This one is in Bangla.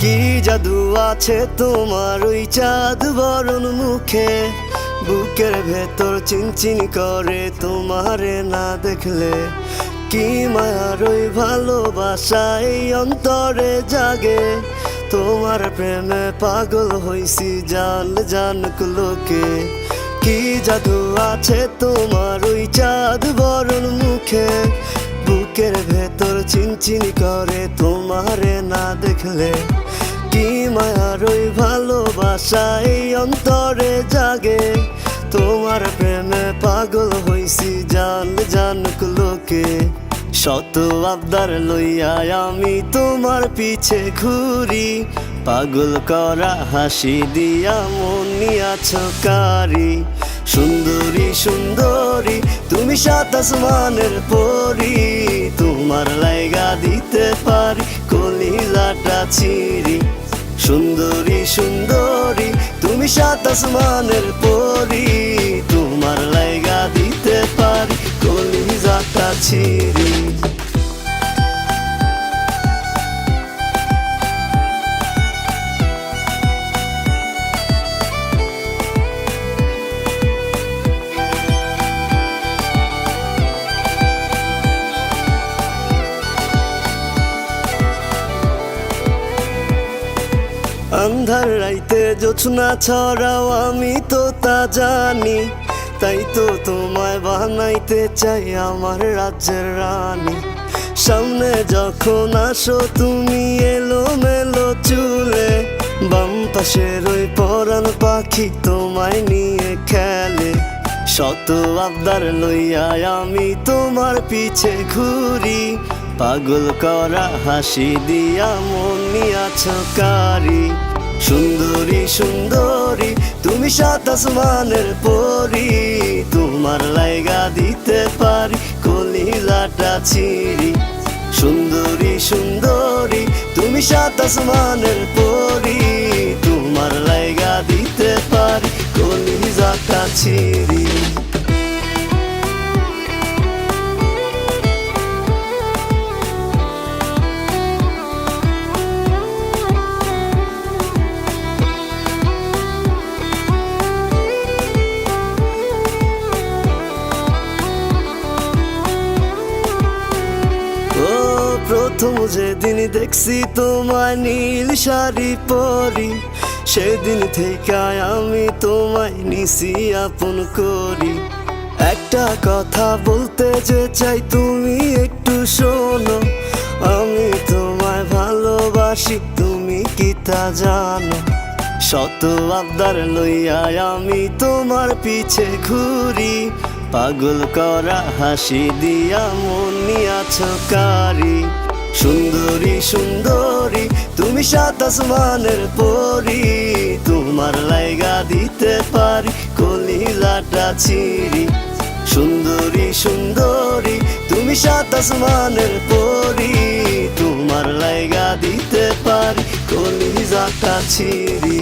কি জাদু আছে তোমার ওই চাঁদ বরণ মুখে, বুকের ভেতর চিনচিন করে তোমারে না দেখলে। কি মায়ার ওই ভালোবাসা এই অন্তরে জাগে, তোমার প্রেমে পাগল হইছি জান জানুক লোকে। কি জাদু আছে তোমার ওই চাঁদ বরণ মুখে, বুকের ভেতর চিনচিন করে তোমারে না দেখলে। কি মায়ার ওই ভালোবাসা এই অন্তরে জাগে, তোমার প্রেমে পাগল হইছি জান জানুক লোকে। শত আবদার লইয়া আমি তোমার পিছে ঘুরি, পাগল করা হাসি দিয়া মন নিয়াছ কারি। সুন্দরী সুন্দরী তুমি সাত আসমানের পরি, তোমার লাইগা দিতে পারি কলিজাটা ছিঁড়ি। সুন্দরী সুন্দরী তুমি সাত আসমানের পরি, তোমার লাইগা দিতে পারি কলিজাটা ছিঁড়ি। আন্ধার রাইতে জোছনা ছড়াও আমি তো তা জানি, তাই তো তোমায় বানাইতে চাই আমার রাজ্যের রানী। সামনে যখন আসো তুমি এলো মেলো চুলে, বাম পাশের ওই পরাণ পাখি তোমায় নিয়ে খেলে। শত আবদার লইয়া আমি তোমার পিছে ঘুরি, পাগল করা হাসি দিয়া মন নিয়াছ কারি। সুন্দরী সুন্দরী তুমি সাত আসমানের পরি, তোমার লাইগা দিতে পারি কলিজাটা ছিঁড়ি। সুন্দরী সুন্দরী তুমি সাত আসমানের পরি, তোমার লাইগা দিতে পারি কলিজাটা ছিঁড়ি। প্রথম যেদিন দেখছি তোমায় নীল শাড়ি পরি, সেদিন থেকে আমি তোমায় নিছি আপন করি। একটা কথা বলতে যে চাই তুমি একটু শোনো, আমি তোমায় ভালোবাসি তুমি কি তা জানো। শত আবদার লইয়া আমি তোমার পিছে ঘুরি, পাগল করা হাসি দিয়া মন নিয়াছ কারি। সুন্দরী সুন্দরী তুমি সাত আসমানের পরি, তোমার লাইগা দিতে পারি কলিজাটা ছিঁড়ি। সুন্দরী সুন্দরী তুমি সাত আসমানের পরি, তোমার লাইগা দিতে পারি কলিজাটা ছিঁড়ি।